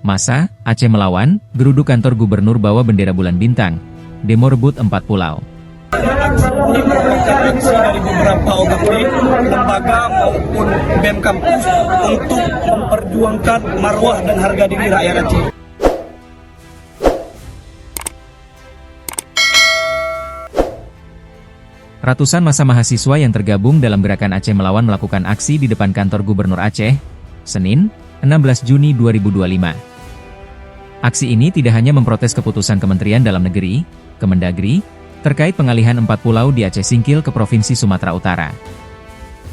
Massa, Aceh melawan, geruduk kantor gubernur bawa bendera bulan bintang. Demo rebut 4 pulau. Ini merupakan aksi dari beberapa organisasi, lembaga maupun BEM kampus untuk memperjuangkan marwah dan harga diri rakyat Aceh. Ratusan massa mahasiswa yang tergabung dalam gerakan Aceh melawan melakukan aksi di depan kantor gubernur Aceh, Senin, 16 Juni 2025. Aksi ini tidak hanya memprotes keputusan Kementerian Dalam Negeri, Kemendagri, terkait pengalihan 4 pulau di Aceh Singkil ke Provinsi Sumatera Utara,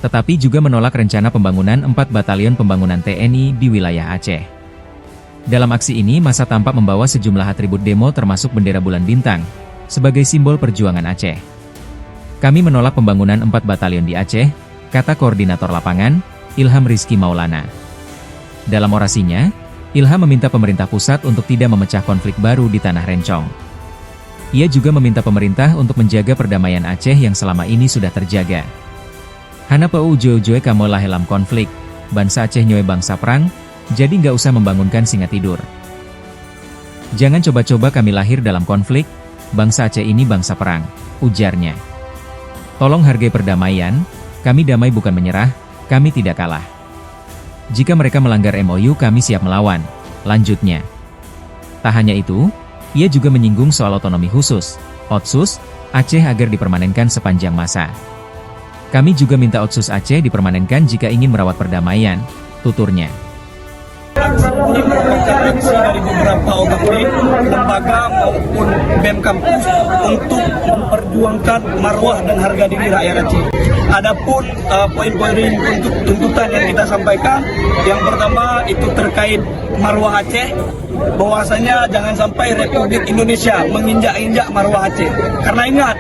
tetapi juga menolak rencana pembangunan 4 batalion pembangunan TNI di wilayah Aceh. Dalam aksi ini massa tampak membawa sejumlah atribut demo termasuk bendera bulan bintang, sebagai simbol perjuangan Aceh. Kami menolak pembangunan 4 batalion di Aceh, kata Koordinator Lapangan, Ilham Rizky Maulana. Dalam orasinya, Ilham meminta pemerintah pusat untuk tidak memecah konflik baru di Tanah Rencong. Ia juga meminta pemerintah untuk menjaga perdamaian Aceh yang selama ini sudah terjaga. Hana peu ujo-ujoe kamu lahelam konflik, bangsa Aceh nyoe bangsa perang, jadi nggak usah membangunkan singa tidur. Jangan coba-coba kami lahir dalam konflik, bangsa Aceh ini bangsa perang, ujarnya. Tolong hargai perdamaian, kami damai bukan menyerah, kami tidak kalah. Jika mereka melanggar MOU kami siap melawan, lanjutnya. Tak hanya itu, ia juga menyinggung soal otonomi khusus, Otsus, Aceh agar dipermanenkan sepanjang masa. Kami juga minta Otsus Aceh dipermanenkan jika ingin merawat perdamaian, tuturnya. Ini merupakan aksi dari beberapa organisasi, lembaga maupun BEM kampus untuk memperjuangkan marwah dan harga diri rakyat Aceh. Adapun poin-poin untuk tuntutan yang kita sampaikan, yang pertama itu terkait marwah Aceh, bahwasanya jangan sampai Republik Indonesia menginjak-injak marwah Aceh. Karena ingat,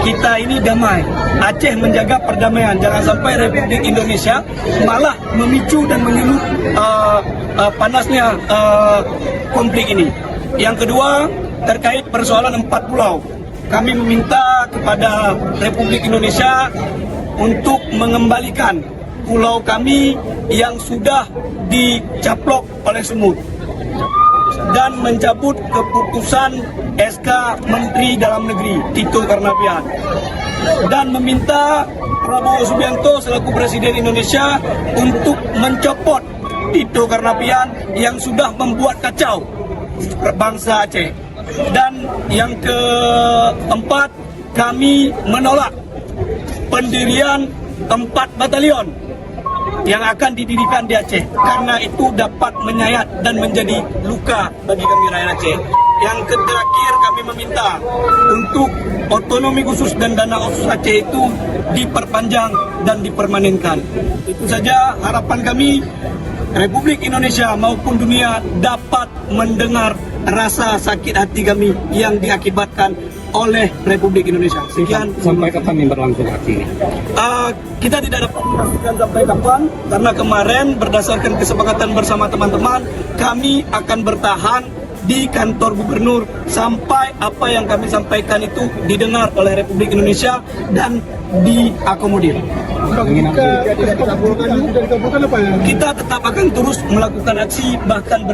kita ini damai. Aceh menjaga perdamaian. Jangan sampai Republik Indonesia malah memicu dan menyulut panasnya konflik ini. Yang kedua, terkait persoalan 4 pulau. Kami meminta kepada Republik Indonesia untuk mengembalikan pulau kami yang sudah dicaplok oleh semut dan mencabut keputusan SK Menteri Dalam Negeri Tito Karnavian dan meminta Prabowo Subianto selaku Presiden Indonesia untuk mencopot Tito Karnavian yang sudah membuat kacau bangsa Aceh. Dan yang keempat, kami menolak pendirian 4 batalion yang akan didirikan di Aceh, karena itu dapat menyayat dan menjadi luka bagi kami rakyat Aceh. Yang terakhir, kami meminta untuk otonomi khusus dan dana Otsus Aceh itu diperpanjang dan dipermanenkan. Itu saja harapan kami, Republik Indonesia maupun dunia dapat mendengar rasa sakit hati kami yang diakibatkan oleh Republik Indonesia. Sekian. Sampai kapan yang berlangsung aksi ini? Kita tidak dapat memastikan sampai kapan, karena kemarin berdasarkan kesepakatan bersama teman-teman, kami akan bertahan di kantor gubernur sampai apa yang kami sampaikan itu didengar oleh Republik Indonesia dan diakomodir. Kita tetap akan terus melakukan aksi, bahkan